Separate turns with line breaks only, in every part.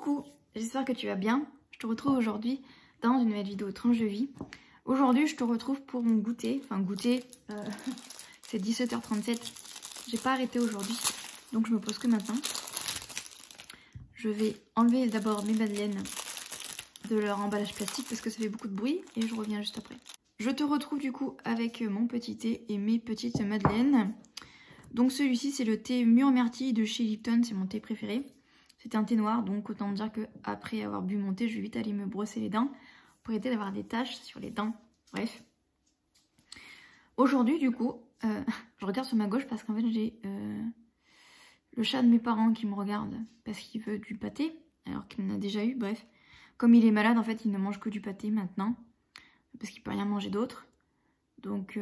Coucou, j'espère que tu vas bien. Je te retrouve aujourd'hui dans une nouvelle vidéo tranche de vie. Aujourd'hui, je te retrouve pour mon goûter. Enfin, goûter, c'est 17h37. J'ai pas arrêté aujourd'hui, donc je me pose que maintenant. Je vais enlever d'abord mes madeleines de leur emballage plastique parce que ça fait beaucoup de bruit et je reviens juste après. Je te retrouve du coup avec mon petit thé et mes petites madeleines. Donc celui-ci, c'est le thé mûre-myrtille de chez Lipton, c'est mon thé préféré. C'est un thé noir, donc autant dire qu'après avoir bu mon thé, je vais vite aller me brosser les dents pour éviter d'avoir des taches sur les dents. Bref. Aujourd'hui, du coup, je regarde sur ma gauche parce qu'en fait, j'ai le chat de mes parents qui me regarde parce qu'il veut du pâté, alors qu'il en a déjà eu. Bref, comme il est malade, en fait, il ne mange que du pâté maintenant parce qu'il ne peut rien manger d'autre. Donc,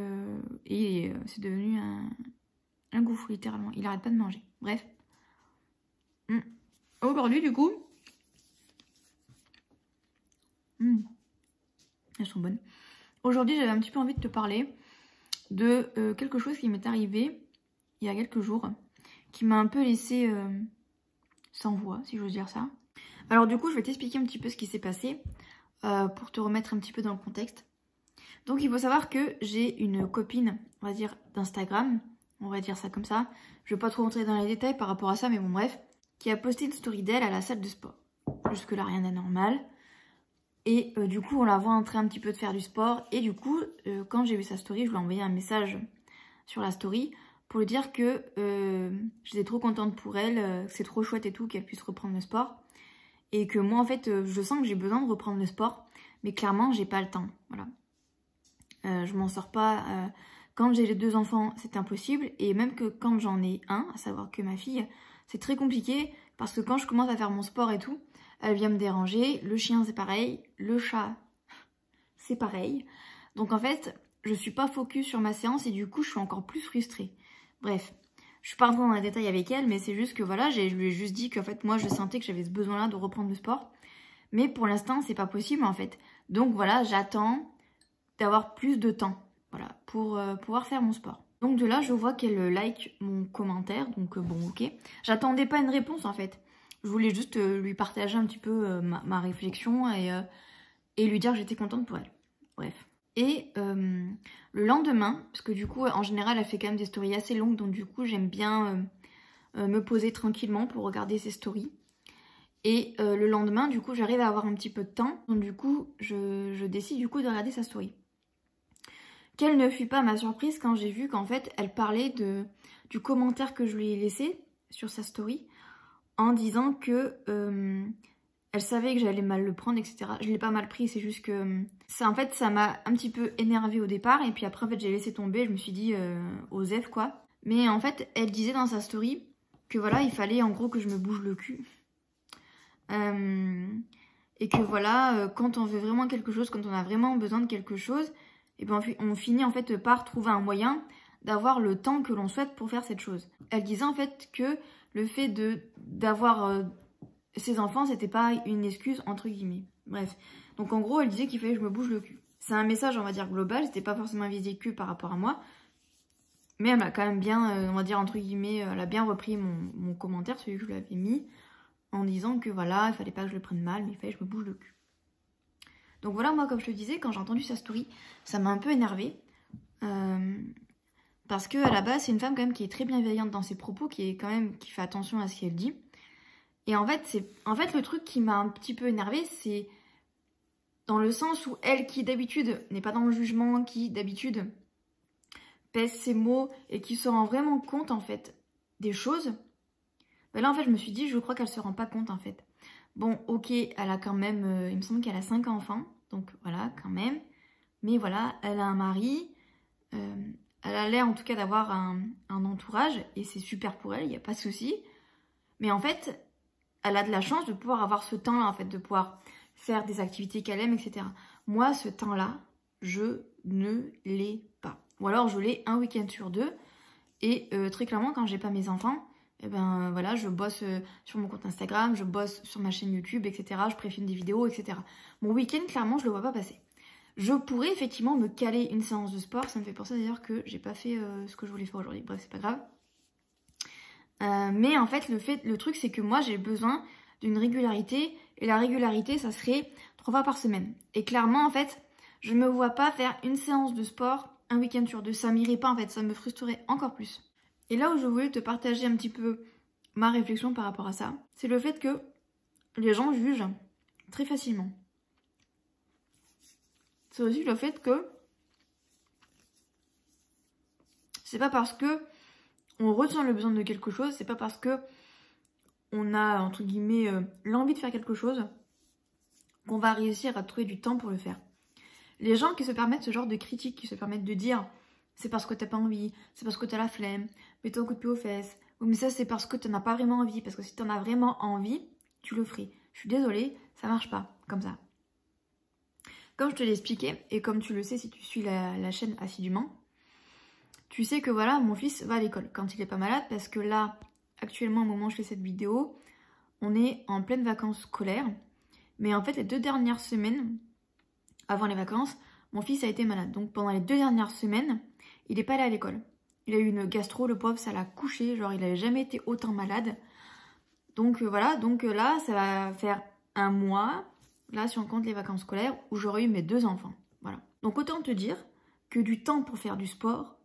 c'est devenu un gouffre, littéralement. Il n'arrête pas de manger. Bref. Aujourd'hui, du coup, elles sont bonnes. Aujourd'hui, j'avais un petit peu envie de te parler de quelque chose qui m'est arrivé il y a quelques jours, qui m'a un peu laissé sans voix, si j'ose dire ça. Alors du coup, je vais t'expliquer un petit peu ce qui s'est passé pour te remettre un petit peu dans le contexte. Donc il faut savoir que j'ai une copine, on va dire, d'Instagram, on va dire ça comme ça. Je vais pas trop rentrer dans les détails par rapport à ça, mais bon bref, qui a posté une story d'elle à la salle de sport. Jusque là, rien d'anormal. Et du coup, on la voit en train un petit peu de faire du sport. Et du coup, quand j'ai vu sa story, je lui ai envoyé un message sur la story pour lui dire que j'étais trop contente pour elle, que c'est trop chouette et tout, qu'elle puisse reprendre le sport. Et que moi, en fait, je sens que j'ai besoin de reprendre le sport. Mais clairement, j'ai pas le temps. Voilà. Je m'en sors pas. Quand j'ai les 2 enfants, c'est impossible. Et même que quand j'en ai un, à savoir que ma fille, c'est très compliqué. Parce que quand je commence à faire mon sport et tout, elle vient me déranger. Le chien, c'est pareil. Le chat, c'est pareil. Donc en fait, je suis pas focus sur ma séance et du coup, je suis encore plus frustrée. Bref, je suis pas rentrée dans les détails avec elle, mais c'est juste que voilà, je lui ai juste dit qu'en fait, moi, je sentais que j'avais ce besoin-là de reprendre le sport. Mais pour l'instant, c'est pas possible en fait. Donc voilà, j'attends d'avoir plus de temps, voilà, pour pouvoir faire mon sport. Donc de là, je vois qu'elle like mon commentaire, donc bon, ok. J'attendais pas une réponse en fait. Je voulais juste lui partager un petit peu ma réflexion et lui dire que j'étais contente pour elle. Bref. Et le lendemain, parce que du coup, en général, elle fait quand même des stories assez longues, donc du coup, j'aime bien me poser tranquillement pour regarder ses stories. Et le lendemain, du coup, j'arrive à avoir un petit peu de temps, donc du coup, je décide du coup de regarder sa story. Quelle ne fut pas ma surprise quand j'ai vu qu'en fait, elle parlait du commentaire que je lui ai laissé sur sa story, en disant que elle savait que j'allais mal le prendre, etc. Je l'ai pas mal pris, c'est juste que ça, en fait, ça m'a un petit peu énervée au départ. Et puis après, en fait, j'ai laissé tomber. Je me suis dit, osef, quoi. Mais en fait, elle disait dans sa story que voilà, il fallait en gros que je me bouge le cul. Et que voilà, quand on veut vraiment quelque chose, quand on a vraiment besoin de quelque chose, et ben on finit en fait par trouver un moyen d'avoir le temps que l'on souhaite pour faire cette chose. Elle disait en fait que le fait d'avoir ses enfants, c'était pas une excuse entre guillemets. Bref. Donc en gros, elle disait qu'il fallait que je me bouge le cul. C'est un message, on va dire, global. C'était pas forcément visé que par rapport à moi. Mais elle m'a quand même bien, on va dire, entre guillemets, elle a bien repris mon commentaire, celui que je lui avais mis, en disant que voilà, il fallait pas que je le prenne mal, mais il fallait que je me bouge le cul. Donc voilà, moi, comme je te disais, quand j'ai entendu sa story, ça m'a un peu énervée. Parce que à la base, c'est une femme quand même qui est très bienveillante dans ses propos, qui fait attention à ce qu'elle dit. Et en fait, le truc qui m'a un petit peu énervée, c'est dans le sens où elle, qui d'habitude n'est pas dans le jugement, qui d'habitude pèse ses mots et qui se rend vraiment compte en fait des choses, ben là en fait je me suis dit, je crois qu'elle se rend pas compte en fait. Bon, ok, elle a quand même, il me semble qu'elle a 5 enfants, donc voilà, quand même. Mais voilà, elle a un mari, elle a l'air en tout cas d'avoir un entourage, et c'est super pour elle, il n'y a pas de souci. Mais en fait, elle a de la chance de pouvoir avoir ce temps-là, en fait, de pouvoir faire des activités qu'elle aime, etc. Moi, ce temps-là, je ne l'ai pas. Ou alors, je l'ai un week-end sur 2. Et très clairement, quand j'ai pas mes enfants, eh ben voilà, je bosse sur mon compte Instagram, je bosse sur ma chaîne YouTube, etc. Je préfilme des vidéos, etc. Mon week-end, clairement, je le vois pas passer. Je pourrais effectivement me caler une séance de sport. Ça me fait penser d'ailleurs que j'ai pas fait ce que je voulais faire aujourd'hui. Bref, c'est pas grave. Mais en fait, le truc, c'est que moi, j'ai besoin d'une régularité. Et la régularité, ça serait 3 fois par semaine. Et clairement, en fait, je me vois pas faire une séance de sport un week-end sur 2. Ça m'irait pas, en fait. Ça me frustrerait encore plus. Et là où je voulais te partager un petit peu ma réflexion par rapport à ça, c'est le fait que les gens jugent très facilement. C'est aussi le fait que c'est pas parce que on ressent le besoin de quelque chose, c'est pas parce que on a, entre guillemets, l'envie de faire quelque chose qu'on va réussir à trouver du temps pour le faire. Les gens qui se permettent ce genre de critiques, qui se permettent de dire c'est parce que t'as pas envie, c'est parce que t'as la flemme, mets-toi un coup de pied aux fesses, ou mais ça c'est parce que t'en as pas vraiment envie, parce que si t'en as vraiment envie, tu le ferais. Je suis désolée, ça marche pas comme ça. Comme je te l'ai expliqué, et comme tu le sais si tu suis la chaîne assidûment, tu sais que voilà, mon fils va à l'école quand il est pas malade, parce que là, actuellement au moment où je fais cette vidéo, on est en pleine vacances scolaires, mais en fait les 2 dernières semaines, avant les vacances, mon fils a été malade. Donc pendant les 2 dernières semaines, il n'est pas allé à l'école. Il a eu une gastro, le pauvre, ça l'a couché, genre il n'avait jamais été autant malade. Donc voilà, donc là, ça va faire un mois, là si on compte les vacances scolaires, où j'aurai eu mes 2 enfants. Voilà. Donc autant te dire que du temps pour faire du sport,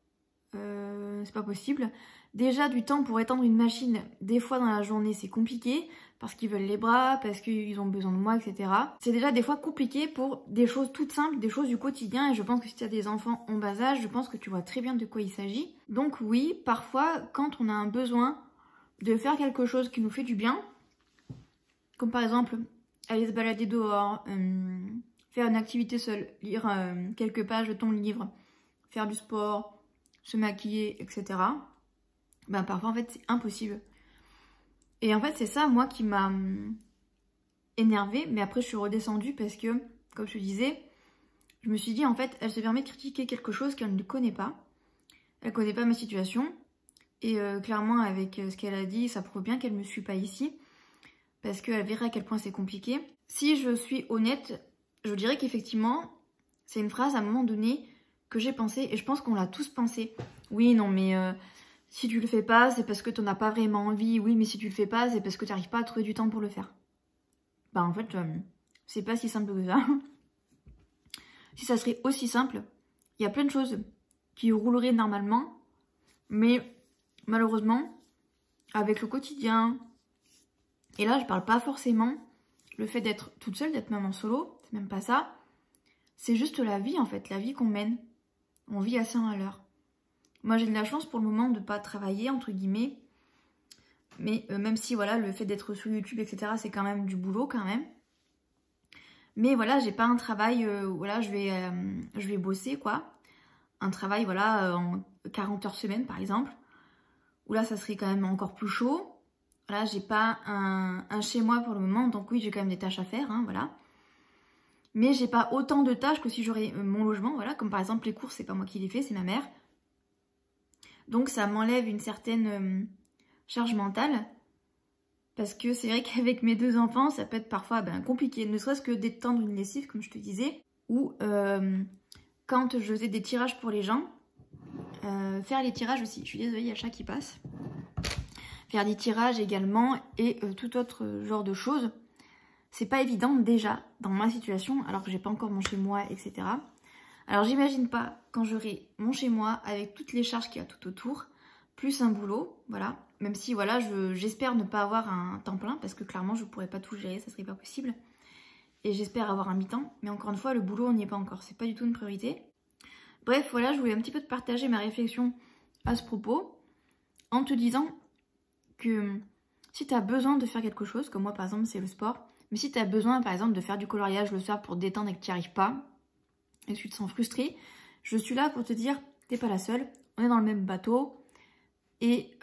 c'est pas possible. Déjà du temps pour étendre une machine, des fois dans la journée c'est compliqué, parce qu'ils veulent les bras, parce qu'ils ont besoin de moi, etc. C'est déjà des fois compliqué pour des choses toutes simples, des choses du quotidien, et je pense que si tu as des enfants en bas âge, je pense que tu vois très bien de quoi il s'agit. Donc oui, parfois, quand on a un besoin de faire quelque chose qui nous fait du bien, comme par exemple aller se balader dehors, faire une activité seule, lire quelques pages de ton livre, faire du sport, se maquiller, etc. Ben parfois en fait c'est impossible. Et en fait c'est ça moi qui m'a énervée, mais après je suis redescendue parce que, comme je te disais, je me suis dit en fait elle se permet de critiquer quelque chose qu'elle ne connaît pas. Elle connaît pas ma situation. Et clairement avec ce qu'elle a dit, ça prouve bien qu'elle ne me suit pas ici. Parce qu'elle verrait à quel point c'est compliqué. Si je suis honnête, je dirais qu'effectivement, c'est une phrase à un moment donné que j'ai pensé, et je pense qu'on l'a tous pensé. Oui, non, mais si tu le fais pas, c'est parce que tu n'en as pas vraiment envie. Oui, mais si tu le fais pas, c'est parce que tu n'arrives pas à trouver du temps pour le faire. Bah en fait, c'est pas si simple que ça. Si ça serait aussi simple, il y a plein de choses qui rouleraient normalement, mais malheureusement, avec le quotidien, et là je parle pas forcément le fait d'être toute seule, d'être maman solo, c'est même pas ça, c'est juste la vie en fait, la vie qu'on mène. On vit à 100 à l'heure. Moi j'ai de la chance pour le moment de pas travailler entre guillemets, mais même si voilà le fait d'être sur YouTube etc c'est quand même du boulot quand même. Mais voilà, j'ai pas un travail, voilà je vais bosser quoi, un travail voilà en 40 heures semaine par exemple, où là ça serait quand même encore plus chaud. Voilà, j'ai pas un chez moi pour le moment, donc oui j'ai quand même des tâches à faire, hein, voilà. Mais j'ai pas autant de tâches que si j'aurais mon logement, voilà, comme par exemple les courses, c'est pas moi qui les fais, c'est ma mère. Donc ça m'enlève une certaine charge mentale, parce que c'est vrai qu'avec mes 2 enfants, ça peut être parfois compliqué, ne serait-ce que d'étendre une lessive, comme je te disais, ou quand je faisais des tirages pour les gens, faire les tirages aussi, je suis désolée, il y a le chat qui passe. Faire des tirages également et tout autre genre de choses. C'est pas évident déjà dans ma situation, alors que j'ai pas encore mon chez moi, etc. Alors j'imagine pas quand j'aurai mon chez moi avec toutes les charges qu'il y a tout autour, plus un boulot, voilà. Même si voilà, j'espère ne pas avoir un temps plein, parce que clairement je pourrais pas tout gérer, ça serait pas possible. Et j'espère avoir un mi-temps, mais encore une fois, le boulot on n'y est pas encore, c'est pas du tout une priorité. Bref, voilà, je voulais un petit peu te partager ma réflexion à ce propos, en te disant que si tu as besoin de faire quelque chose, comme moi par exemple c'est le sport, mais si tu as besoin par exemple de faire du coloriage le soir pour te détendre et que tu n'y arrives pas, et que tu te sens frustré, je suis là pour te dire, t'es pas la seule, on est dans le même bateau, et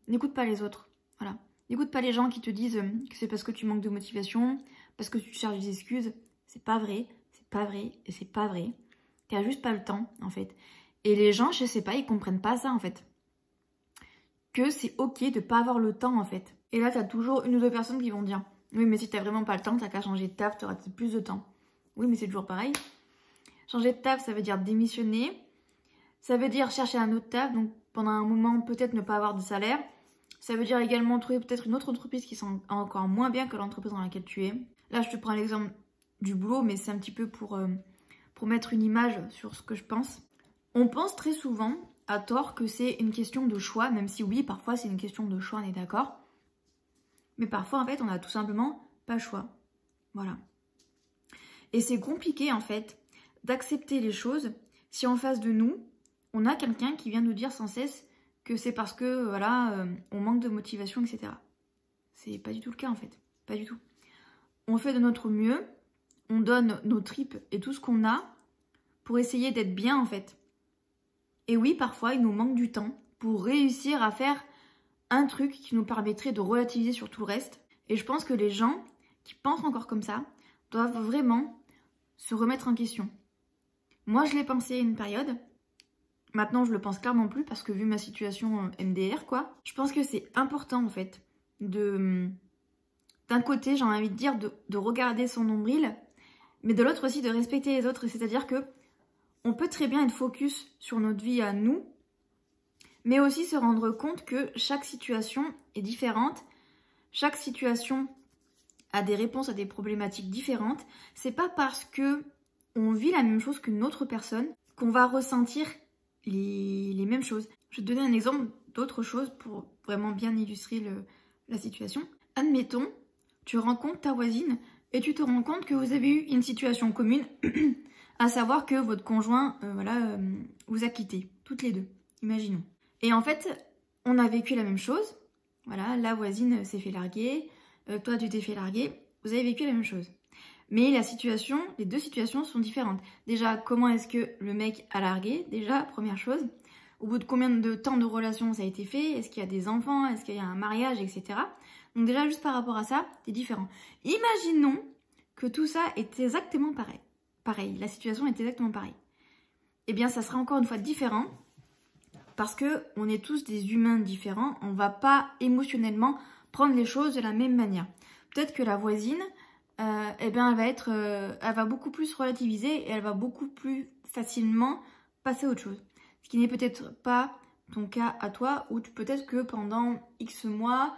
n'écoute pas les autres, voilà. N'écoute pas les gens qui te disent que c'est parce que tu manques de motivation, parce que tu cherches des excuses, c'est pas vrai, c'est pas vrai, et c'est pas vrai. T'as juste pas le temps en fait. Et les gens, je sais pas, ils comprennent pas ça en fait. Que c'est ok de pas avoir le temps en fait. Et là t'as toujours une ou 2 personnes qui vont dire oui mais si t'as vraiment pas le temps, t'as qu'à changer de taf, t'auras plus de temps. Oui mais c'est toujours pareil. Changer de taf ça veut dire démissionner, ça veut dire chercher un autre taf, donc pendant un moment peut-être ne pas avoir de salaire, Ça veut dire également trouver peut-être une autre entreprise qui sent encore moins bien que l'entreprise dans laquelle tu es. Là, je te prends l'exemple du boulot, mais c'est un petit peu pour mettre une image sur ce que je pense. On pense très souvent, à tort, que c'est une question de choix, même si oui, parfois c'est une question de choix, on est d'accord. Mais parfois, en fait, on n'a tout simplement pas le choix. Voilà. Et c'est compliqué, en fait, d'accepter les choses si en face de nous, on a quelqu'un qui vient nous dire sans cesse que c'est parce que, voilà, on manque de motivation, etc. C'est pas du tout le cas, en fait. Pas du tout. On fait de notre mieux, on donne nos tripes et tout ce qu'on a pour essayer d'être bien, en fait. Et oui, parfois, il nous manque du temps pour réussir à faire un truc qui nous permettrait de relativiser sur tout le reste. Et je pense que les gens qui pensent encore comme ça doivent vraiment se remettre en question. Moi, je l'ai pensé à une période. Maintenant, je le pense clairement plus parce que vu ma situation MDR, quoi, je pense que c'est important, en fait, d'un côté, j'ai envie de dire, de regarder son nombril, mais de l'autre aussi, de respecter les autres. C'est-à-dire que on peut très bien être focus sur notre vie à nous, mais aussi se rendre compte que chaque situation est différente, chaque situation a des réponses à des problématiques différentes. C'est pas parce que on vit la même chose qu'une autre personne qu'on va ressentir les mêmes choses. Je vais te donner un exemple d'autre chose pour vraiment bien illustrer la situation. Admettons, tu rencontres ta voisine et tu te rends compte que vous avez eu une situation commune, à savoir que votre conjoint vous a quitté, toutes les deux, imaginons. Et en fait, on a vécu la même chose. Voilà, la voisine s'est fait larguer, toi tu t'es fait larguer, vous avez vécu la même chose. Mais les deux situations sont différentes. Déjà, comment est-ce que le mec a largué? Déjà, première chose. Au bout de combien de temps de relation ça a été fait? Est-ce qu'il y a des enfants? Est-ce qu'il y a un mariage, etc. Donc déjà, juste par rapport à ça, c'est différent. Imaginons que tout ça est exactement pareil. La situation est exactement pareille. Eh bien, ça sera encore une fois différent parce qu'on est tous des humains différents. On ne va pas émotionnellement prendre les choses de la même manière. Peut-être que la voisine, elle va beaucoup plus relativiser et elle va beaucoup plus facilement passer à autre chose. Ce qui n'est peut-être pas ton cas à toi, où peut-être que pendant X mois,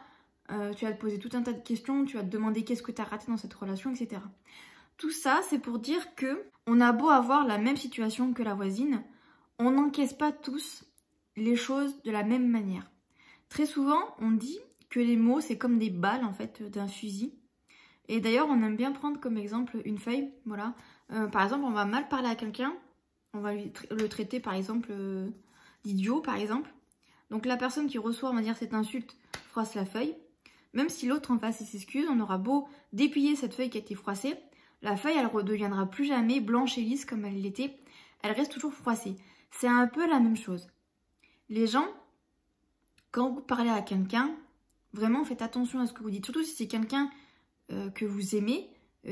tu vas te poser tout un tas de questions, tu vas te demander qu'est-ce que tu as raté dans cette relation, etc. Tout ça, c'est pour dire que on a beau avoir la même situation que la voisine, on n'encaisse pas tous les choses de la même manière. Très souvent, on dit que les mots, c'est comme des balles en fait d'un fusil. Et d'ailleurs, on aime bien prendre comme exemple une feuille. Voilà. Par exemple, on va mal parler à quelqu'un, on va le traiter par exemple d'idiot, par exemple. Donc la personne qui reçoit, on va dire, cette insulte, froisse la feuille. Même si l'autre en face s'excuse, on aura beau déplier cette feuille qui a été froissée, la feuille, elle ne redeviendra plus jamais blanche et lisse comme elle l'était. Elle reste toujours froissée. C'est un peu la même chose. Les gens, quand vous parlez à quelqu'un, vraiment faites attention à ce que vous dites. Surtout si c'est quelqu'un que vous aimez,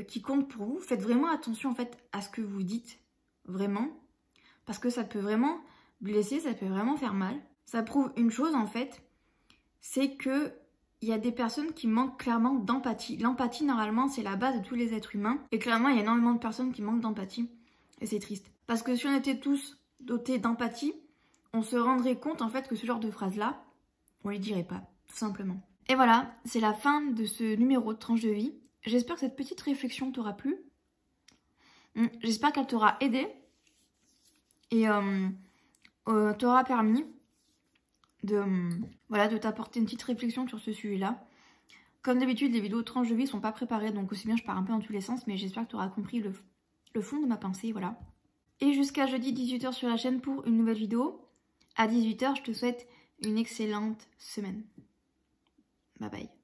qui compte pour vous. Faites vraiment attention en fait à ce que vous dites. Vraiment. Parce que ça peut vraiment blesser, ça peut vraiment faire mal. Ça prouve une chose en fait, c'est que il y a des personnes qui manquent clairement d'empathie. L'empathie, normalement, c'est la base de tous les êtres humains. Et clairement, il y a énormément de personnes qui manquent d'empathie. Et c'est triste. Parce que si on était tous dotés d'empathie, on se rendrait compte, en fait, que ce genre de phrase-là, on les dirait pas, tout simplement. Et voilà, c'est la fin de ce numéro de tranche de vie. J'espère que cette petite réflexion t'aura plu. J'espère qu'elle t'aura aidé. Et t'aura permis de t'apporter une petite réflexion sur ce sujet-là. Comme d'habitude, les vidéos tranches de vie ne sont pas préparées, donc aussi bien je pars un peu dans tous les sens, mais j'espère que tu auras compris le fond de ma pensée, voilà. Et jusqu'à jeudi 18 h sur la chaîne pour une nouvelle vidéo. À 18 h, je te souhaite une excellente semaine. Bye bye.